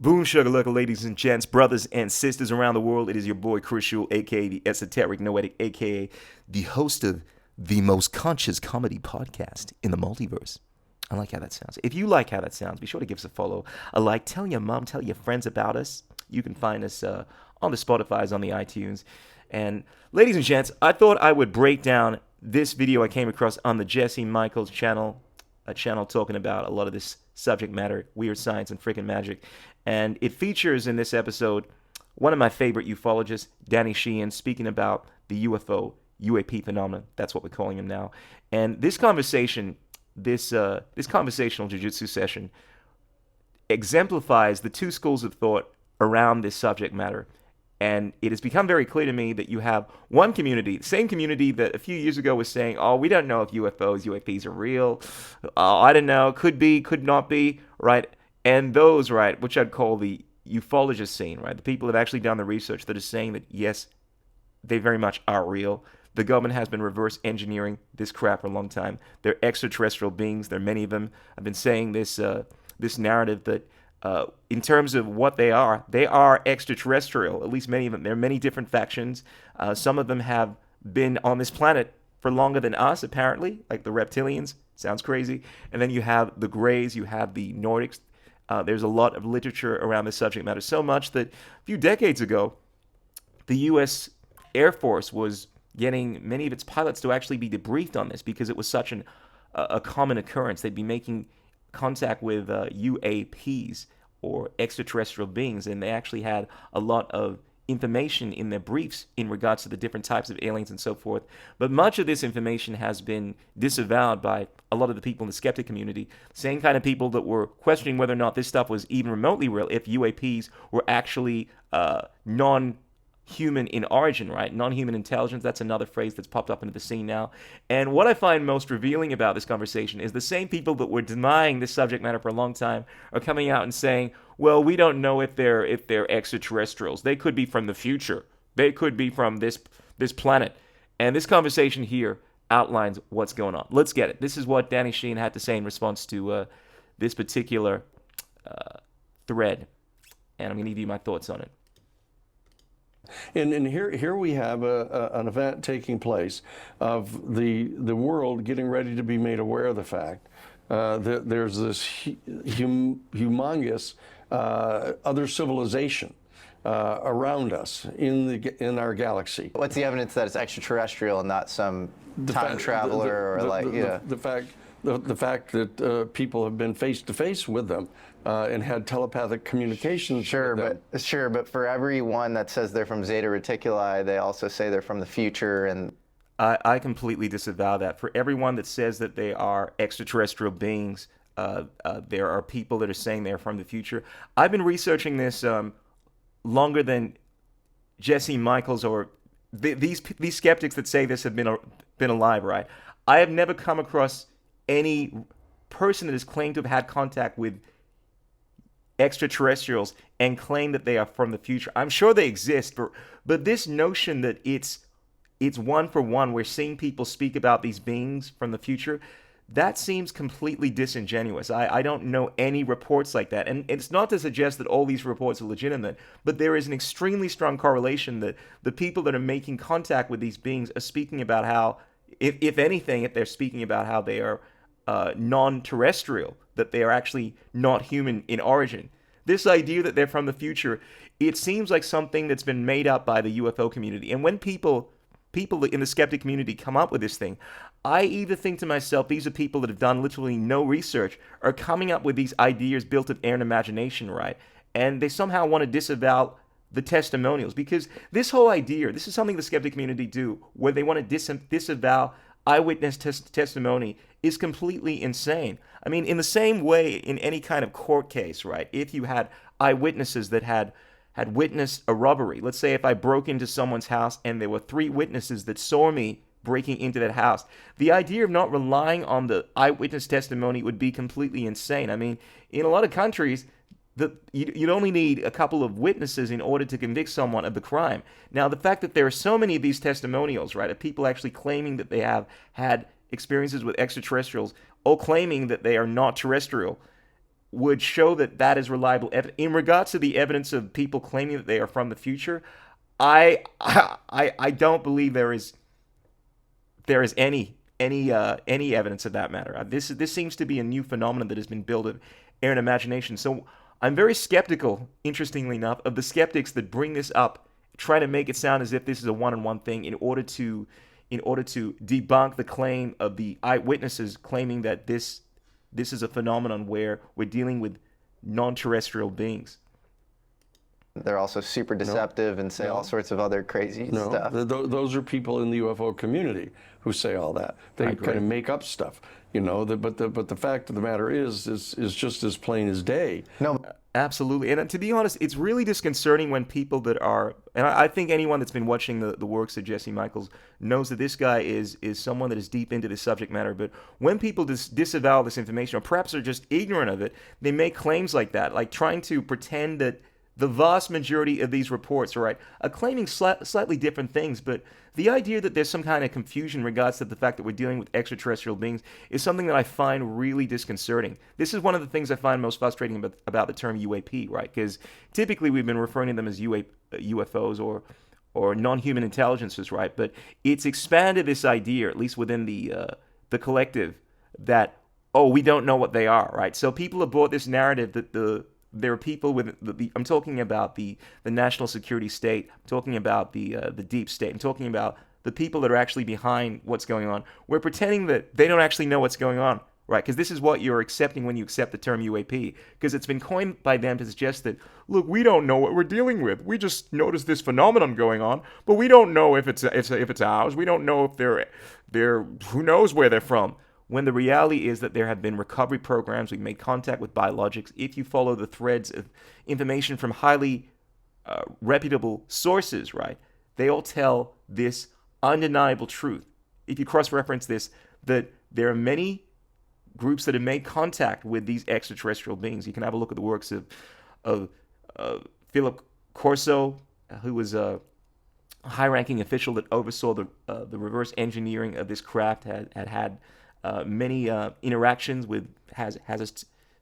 Boom shakalaka, ladies and gents, brothers and sisters around the world. It is your boy Crucial, aka the Esoteric Noetic, aka the host of the most conscious comedy podcast in the multiverse. I like how that sounds. If you like how that sounds, be sure to give us a follow, a like, tell your mom, tell your friends about us. You can find us on the Spotify's, on the iTunes. And ladies and gents, I thought I would break down this video I came across on the Jesse Michels channel, a channel talking about a lot of this subject matter, weird science and freaking magic. And it features in this episode one of my favorite ufologists, Sheehan, speaking about the UFO, UAP phenomenon. That's what we're calling him now. And this conversation, this conversational jiu-jitsu session exemplifies the two schools of thought around this subject matter. And it has become very clear to me that you have one community, the same community that a few years ago was saying, oh, we don't know if UFOs, UAPs are real. I don't know, could be, could not be, right? And those, right, which I'd call the ufologist scene, right? The people that have actually done the research that are saying that, yes, they very much are real. The government has been reverse engineering this crap for a long time. They're extraterrestrial beings. There are many of them. I've been saying this narrative that in terms of what they are extraterrestrial, at least many of them. There are many different factions. Some of them have been on this planet for longer than us, apparently, like the reptilians. Sounds crazy. And then you have the Greys, you have the Nordics. There's a lot of literature around this subject matter, so much that a few decades ago, the U.S. Air Force was getting many of its pilots to actually be debriefed on this because it was such a common occurrence. They'd be making contact with UAPs, or extraterrestrial beings, and they actually had a lot of information in their briefs in regards to the different types of aliens and so forth. But much of this information has been disavowed by a lot of the people in the skeptic community, same kind of people that were questioning whether or not this stuff was even remotely real, if UAPs were actually non-human in origin, right? Non-human intelligence, that's another phrase that's popped up into the scene now. And what I find most revealing about this conversation is the same people that were denying this subject matter for a long time are coming out and saying, well, we don't know if they're extraterrestrials. They could be from the future. They could be from this planet. And this conversation here outlines what's going on. Let's get it. This is what Danny Sheehan had to say in response to this particular thread. And I'm going to give you my thoughts on it. And here we have an event taking place of the world getting ready to be made aware of the fact that there's this humongous other civilization around us in our galaxy. What's the evidence that it's extraterrestrial and not some time traveler The fact that people have been face to face with them and had telepathic communications. Sure, but for everyone that says they're from Zeta Reticuli, they also say they're from the future. And I completely disavow that. For everyone that says that they are extraterrestrial beings, there are people that are saying they're from the future. I've been researching this longer than Jesse Michels or these skeptics that say this have been alive, right? I have never come across any person that has claimed to have had contact with extraterrestrials and claim that they are from the future. I'm sure they exist, but this notion that it's one for one, we're seeing people speak about these beings from the future, that seems completely disingenuous. I don't know any reports like that. And it's not to suggest that all these reports are legitimate, but there is an extremely strong correlation that the people that are making contact with these beings are speaking about how, if anything, if they're speaking about how they are non-terrestrial, that they are actually not human in origin. This idea that they're from the future, it seems like something that's been made up by the UFO community. And when people in the skeptic community come up with this thing, I either think to myself, these are people that have done literally no research, are coming up with these ideas built of air and imagination, right? And they somehow want to disavow the testimonials, because this whole idea, this is something the skeptic community do, where they want to disavow eyewitness testimony, is completely insane. I mean, in the same way in any kind of court case, right? If you had eyewitnesses that had witnessed a robbery, let's say if I broke into someone's house and there were 3 witnesses that saw me breaking into that house, the idea of not relying on the eyewitness testimony would be completely insane. I mean, in a lot of countries, you'd only need a couple of witnesses in order to convict someone of the crime. Now, the fact that there are so many of these testimonials, right, of people actually claiming that they have had experiences with extraterrestrials, or claiming that they are not terrestrial, would show that that is reliable evidence. In regards to the evidence of people claiming that they are from the future, I don't believe there is any evidence of that matter. This seems to be a new phenomenon that has been built of air and imagination. So I'm very skeptical, interestingly enough, of the skeptics that bring this up, try to make it sound as if this is a one-on-one thing in order to debunk the claim of the eyewitnesses claiming that this is a phenomenon where we're dealing with non-terrestrial beings. They're also super deceptive and say all sorts of other crazy stuff. Those are people in the UFO community who say all that. They kind of make up stuff, but the fact of the matter is just as plain as day. No, absolutely. And to be honest, it's really disconcerting when people that are, and I think anyone that's been watching the works of Jesse Michels knows that this guy is someone that is deep into this subject matter. But when people disavow this information, or perhaps are just ignorant of it, they make claims like that, like trying to pretend that the vast majority of these reports, are claiming slightly different things, but the idea that there's some kind of confusion in regards to the fact that we're dealing with extraterrestrial beings is something that I find really disconcerting. This is one of the things I find most frustrating about the term UAP, right? Because typically we've been referring to them as UFOs or non-human intelligences, right? But it's expanded this idea, at least within the collective, that, we don't know what they are, right? So people have brought this narrative that there are people with I'm talking about the national security state. I'm talking about the deep state. I'm talking about the people that are actually behind what's going on. We're pretending that they don't actually know what's going on, right? Because this is what you're accepting when you accept the term UAP, because it's been coined by them to suggest that, look, we don't know what we're dealing with. We just noticed this phenomenon going on, but we don't know if it's ours. We don't know if they're who knows where they're from. When the reality is that there have been recovery programs, we've made contact with biologics. If you follow the threads of information from highly reputable sources, right, they all tell this undeniable truth. If you cross-reference this, that there are many groups that have made contact with these extraterrestrial beings. You can have a look at the works of Philip Corso, who was a high-ranking official that oversaw the reverse engineering of this craft, had many interactions with, has a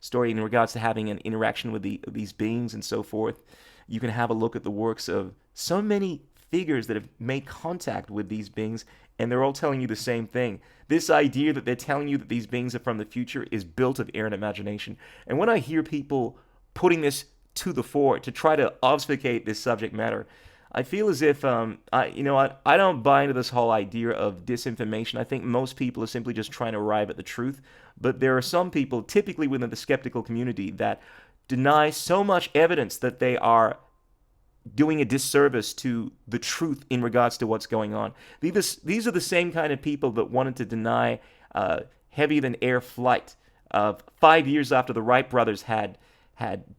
story in regards to having an interaction with these beings and so forth. You can have a look at the works of so many figures that have made contact with these beings, and they're all telling you the same thing. This idea that they're telling you that these beings are from the future is built of air and imagination. And when I hear people putting this to the fore to try to obfuscate this subject matter, I feel as if, I don't buy into this whole idea of disinformation. I think most people are simply just trying to arrive at the truth. But there are some people, typically within the skeptical community, that deny so much evidence that they are doing a disservice to the truth in regards to what's going on. These are the same kind of people that wanted to deny heavier-than-air flight 5 years after the Wright brothers had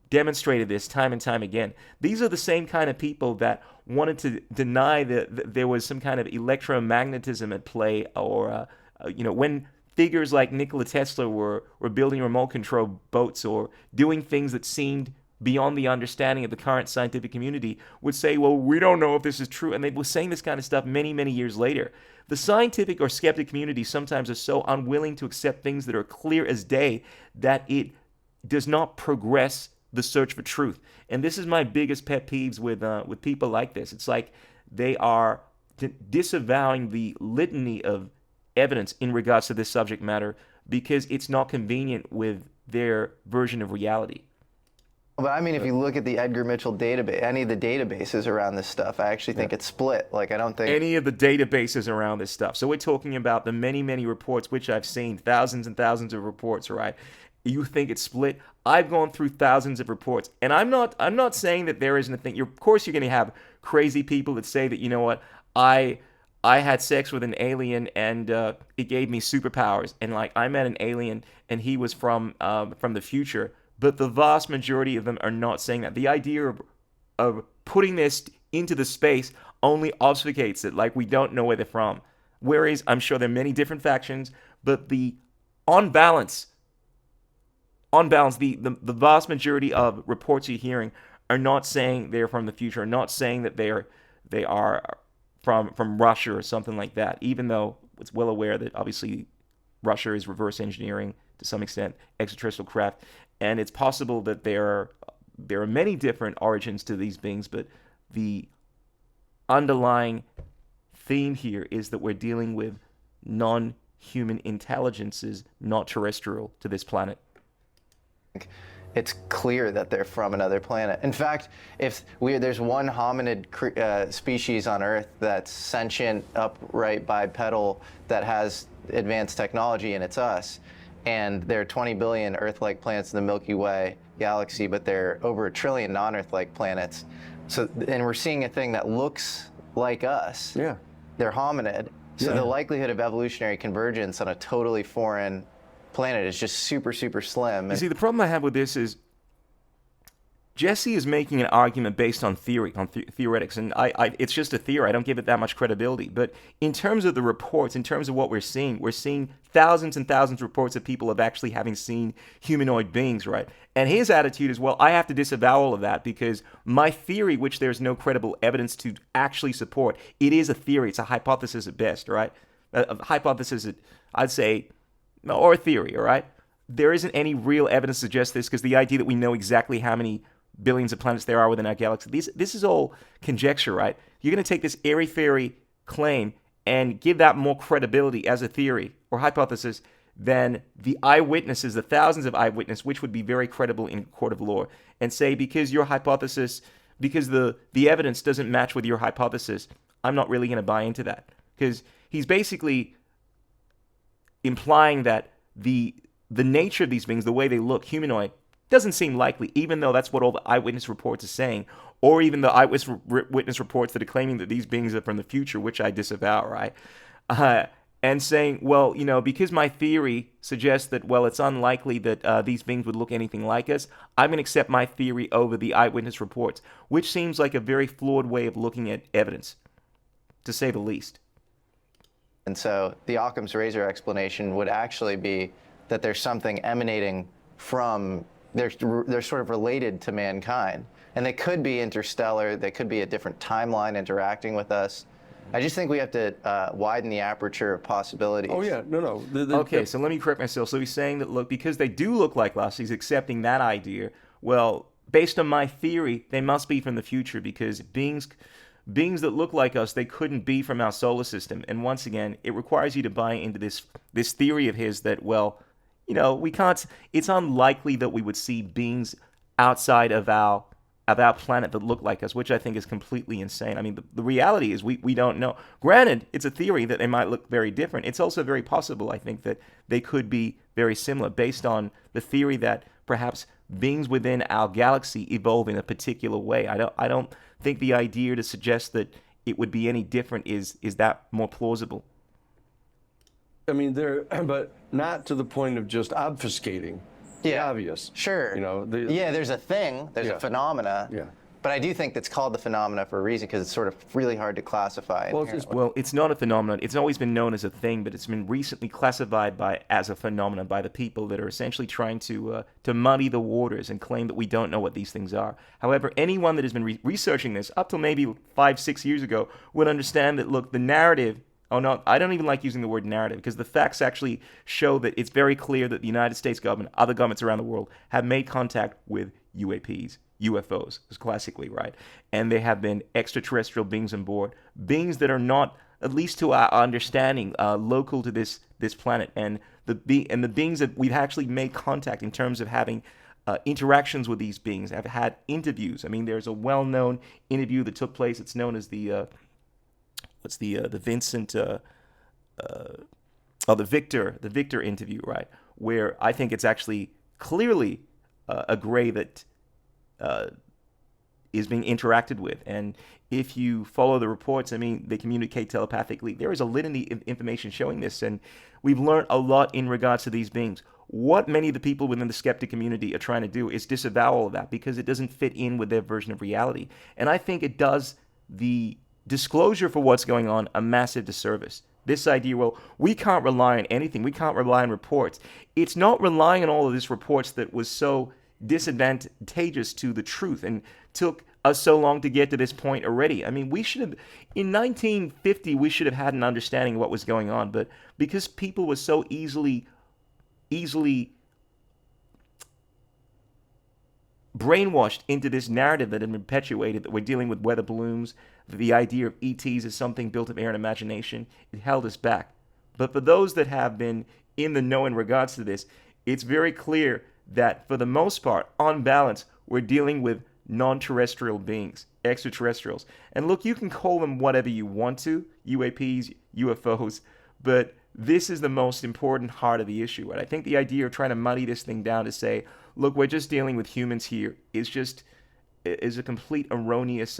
demonstrated this time and time again. These are the same kind of people that wanted to deny that there was some kind of electromagnetism at play, or when figures like Nikola Tesla were building remote control boats or doing things that seemed beyond the understanding of the current scientific community, would say, well, we don't know if this is true. And they were saying this kind of stuff many, many years later. The scientific or skeptic community sometimes are so unwilling to accept things that are clear as day that it does not progress the search for truth. And this is my biggest pet peeves with people like this. It's like they are disavowing the litany of evidence in regards to this subject matter because it's not convenient with their version of reality. But I mean, if you look at the Edgar Mitchell database, any of the databases around this stuff, I actually think it's split. Like, I don't think any of the databases around this stuff. So we're talking about the many, many reports, which I've seen, thousands and thousands of reports, right? You think it's split? I've gone through thousands of reports, and I'm not saying that there isn't a thing. Of course, you're going to have crazy people that say that, you know what, I had sex with an alien and it gave me superpowers, and like I met an alien and he was from the future. But the vast majority of them are not saying that. The idea of putting this into the space only obfuscates it, like we don't know where they're from. Whereas I'm sure there are many different factions, but on balance, the vast majority of reports you're hearing are not saying they're from the future, are not saying that they are from Russia or something like that, even though it's well aware that obviously Russia is reverse engineering to some extent extraterrestrial craft. And it's possible that there are many different origins to these beings, but the underlying theme here is that we're dealing with non-human intelligences, not terrestrial to this planet. It's clear that they're from another planet. In fact, there's one hominid species on Earth that's sentient, upright, bipedal, that has advanced technology, and it's us. And there are 20 billion Earth-like planets in the Milky Way galaxy, but there are over 1 trillion non-Earth-like planets. So, and we're seeing a thing that looks like us. Yeah. They're hominid. So the likelihood of evolutionary convergence on a totally foreign planet is just super, super slim. You see, the problem I have with this is Jesse is making an argument based on theory, on theoretics, and it's just a theory. I don't give it that much credibility. But in terms of the reports, in terms of what we're seeing thousands and thousands of reports of people of actually having seen humanoid beings, right? And his attitude is, well, I have to disavow all of that because my theory, which there's no credible evidence to actually support, it is a theory. It's a hypothesis at best, right? A hypothesis, I'd say, or a theory, all right? There isn't any real evidence to suggest this because the idea that we know exactly how many billions of planets there are within our galaxy, this is all conjecture, right? You're going to take this airy-fairy claim and give that more credibility as a theory or hypothesis than the eyewitnesses, the thousands of eyewitnesses, which would be very credible in a court of law, and say because your hypothesis, because the evidence doesn't match with your hypothesis, I'm not really going to buy into that. Because he's basically implying that the nature of these beings, the way they look, humanoid, doesn't seem likely, even though that's what all the eyewitness reports are saying, or even the eyewitness reports that are claiming that these beings are from the future, which I disavow, right? And saying, well, because my theory suggests that, well, it's unlikely that these beings would look anything like us, I'm going to accept my theory over the eyewitness reports, which seems like a very flawed way of looking at evidence, to say the least. And so the Occam's razor explanation would actually be that there's something emanating from, they're sort of related to mankind. And they could be interstellar, they could be a different timeline interacting with us. I just think we have to widen the aperture of possibilities. Oh, yeah, no. Okay, so let me correct myself. So he's saying that, look, because they do look like us, he's accepting that idea. Well, based on my theory, they must be from the future because beings that look like us, they couldn't be from our solar system. And once again, it requires you to buy into this theory of his that, well, we can't, it's unlikely that we would see beings outside of our planet that look like us, which I think is completely insane. I mean, the reality is we don't know. Granted, it's a theory that they might look very different. It's also very possible, I think, that they could be very similar based on the theory that perhaps beings within our galaxy evolve in a particular way. I don't think the idea to suggest that it would be any different is that more plausible. I mean, but not to the point of just obfuscating. The obvious. Sure. There's a thing, there's a phenomena. Yeah. But I do think that's called the phenomena for a reason because it's sort of really hard to classify. Well, it's not a phenomenon. It's always been known as a thing, but it's been recently classified as a phenomenon by the people that are essentially trying to muddy the waters and claim that we don't know what these things are. However, anyone that has been researching this up till maybe 5-6 years ago would understand that, look, the narrative. Oh, no, I don't even like using the word narrative because the facts actually show that it's very clear that the United States government, other governments around the world, have made contact with UAPs, UFOs, classically, right? And there have been extraterrestrial beings on board, beings that are not, at least to our understanding, local to this planet. And the beings that we've actually made contact in terms of having interactions with these beings, have had interviews. I mean, there's a well-known interview that took place. It's known as the Victor interview, right? Where I think it's actually clearly a gray that is being interacted with. And if you follow the reports, I mean, they communicate telepathically. There is a litany of information showing this, and we've learned a lot in regards to these beings. What many of the people within the skeptic community are trying to do is disavow all of that because it doesn't fit in with their version of reality. And I think it does the disclosure for what's going on a massive disservice. This idea, well, we can't rely on anything. We can't rely on reports. It's not relying on all of these reports that was so disadvantageous to the truth and took us so long to get to this point already. I mean, we should have, in 1950, we should have had an understanding of what was going on, but because people were so easily brainwashed into this narrative that had been perpetuated that we're dealing with weather balloons, that the idea of ETs is something built of air and imagination. It held us back. But for those that have been in the know in regards to this, it's very clear that for the most part, on balance, we're dealing with non-terrestrial beings, extraterrestrials. And look, you can call them whatever you want to, UAPs, UFOs, but this is the most important heart of the issue. And I think the idea of trying to muddy this thing down to say, look, we're just dealing with humans here is a complete erroneous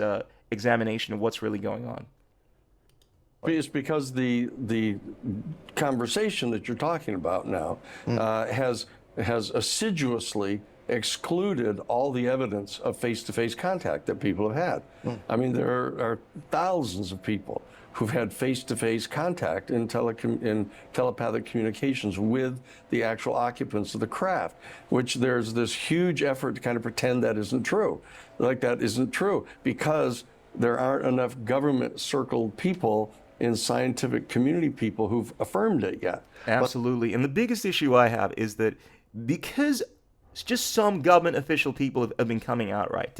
examination of what's really going on. It's because the conversation that you're talking about now has assiduously excluded all the evidence of face-to-face contact that people have had. I mean, there are thousands of people who've had face-to-face contact in telepathic communications with the actual occupants of the craft, which there's this huge effort to kind of pretend that isn't true. Like that isn't true because there aren't enough government-circled people in scientific community people who've affirmed it yet. Absolutely. And the biggest issue I have is that because just some government official people have been coming out, right?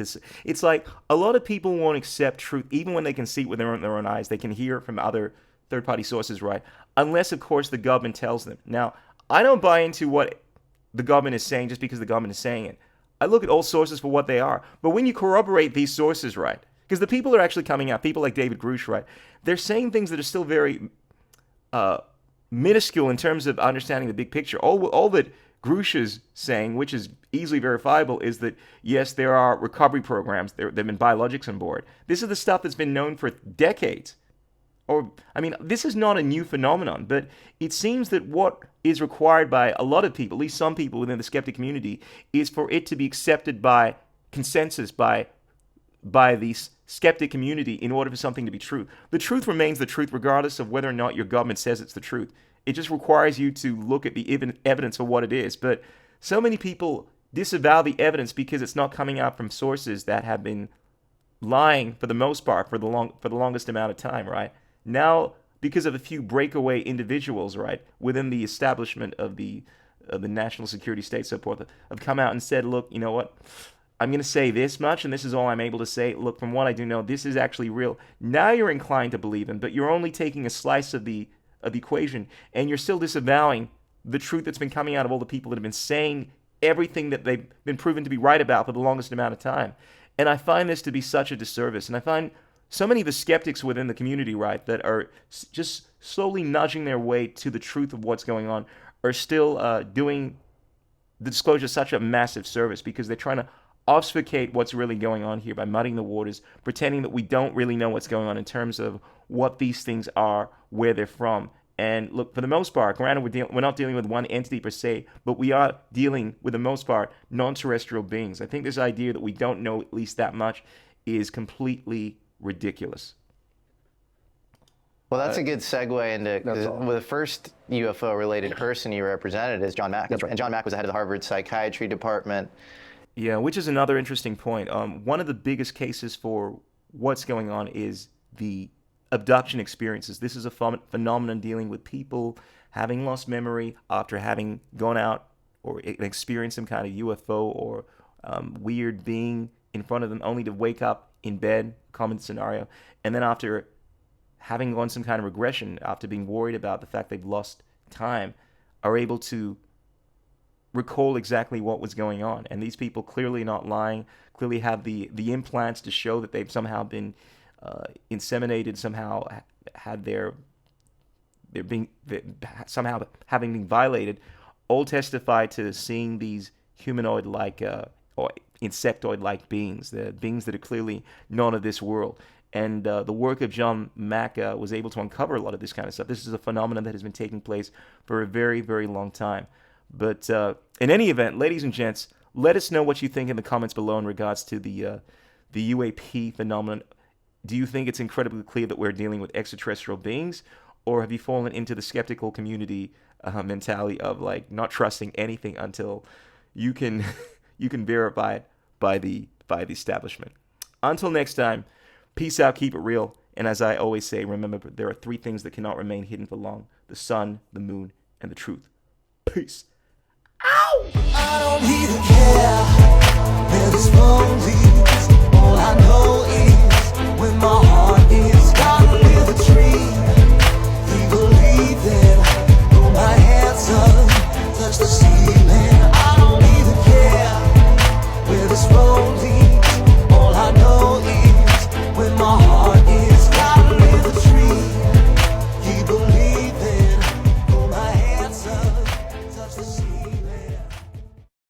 It's like a lot of people won't accept truth, even when they can see it with their own eyes. They can hear it from other third-party sources, right? Unless, of course, the government tells them. Now, I don't buy into what the government is saying just because the government is saying it. I look at all sources for what they are. But when you corroborate these sources, right, because the people are actually coming out, people like David Grush, right, they're saying things that are still very minuscule in terms of understanding the big picture. All that Grush is saying, which is easily verifiable, is that, yes, there are recovery programs. There have been biologics on board. This is the stuff that's been known for decades. This is not a new phenomenon, but it seems that what is required by a lot of people, at least some people within the skeptic community, is for it to be accepted by consensus, by the skeptic community in order for something to be true. The truth remains the truth regardless of whether or not your government says it's the truth. It just requires you to look at the evidence for what it is. But so many people disavow the evidence because it's not coming out from sources that have been lying for the most part for the longest amount of time, right? Now, because of a few breakaway individuals, right, within the establishment of the national security state, so forth, have come out and said, look, you know what? I'm going to say this much, and this is all I'm able to say. Look, from what I do know, this is actually real. Now you're inclined to believe him, but you're only taking a slice of the equation, and you're still disavowing the truth that's been coming out of all the people that have been saying everything that they've been proven to be right about for the longest amount of time. And I find this to be such a disservice. And I find so many of the skeptics within the community, right, that are just slowly nudging their way to the truth of what's going on are still doing the disclosure such a massive service because they're trying to obfuscate what's really going on here by muddying the waters, pretending that we don't really know what's going on in terms of what these things are, where they're from. And look, for the most part, granted, we're not dealing with one entity per se, but we are dealing, with the most part, non-terrestrial beings. I think this idea that we don't know at least that much is completely ridiculous. Well, that's a good segue into the first UFO-related person you represented is John Mack. That's right. And John Mack was the head of the Harvard Psychiatry Department. Yeah, which is another interesting point. One of the biggest cases for what's going on is the abduction experiences. This is a phenomenon dealing with people having lost memory after having gone out or experienced some kind of UFO or weird being in front of them, only to wake up in bed, common scenario, and then after having gone some kind of regression, after being worried about the fact they've lost time, are able to recall exactly what was going on. And these people clearly not lying, clearly have the implants to show that they've somehow been inseminated, somehow had somehow having been violated, all testify to seeing these humanoid-like or insectoid-like beings, the beings that are clearly not of this world. And the work of John Mack was able to uncover a lot of this kind of stuff. This is a phenomenon that has been taking place for a very, very long time. But in any event, ladies and gents, let us know what you think in the comments below in regards to the UAP phenomenon. Do you think it's incredibly clear that we're dealing with extraterrestrial beings, or have you fallen into the skeptical community mentality of like not trusting anything until you can verify it by the establishment? Until next time, peace out, keep it real, and as I always say, remember there are 3 things that cannot remain hidden for long: the sun, the moon, and the truth. Peace. Ow! I don't even care. was lonely.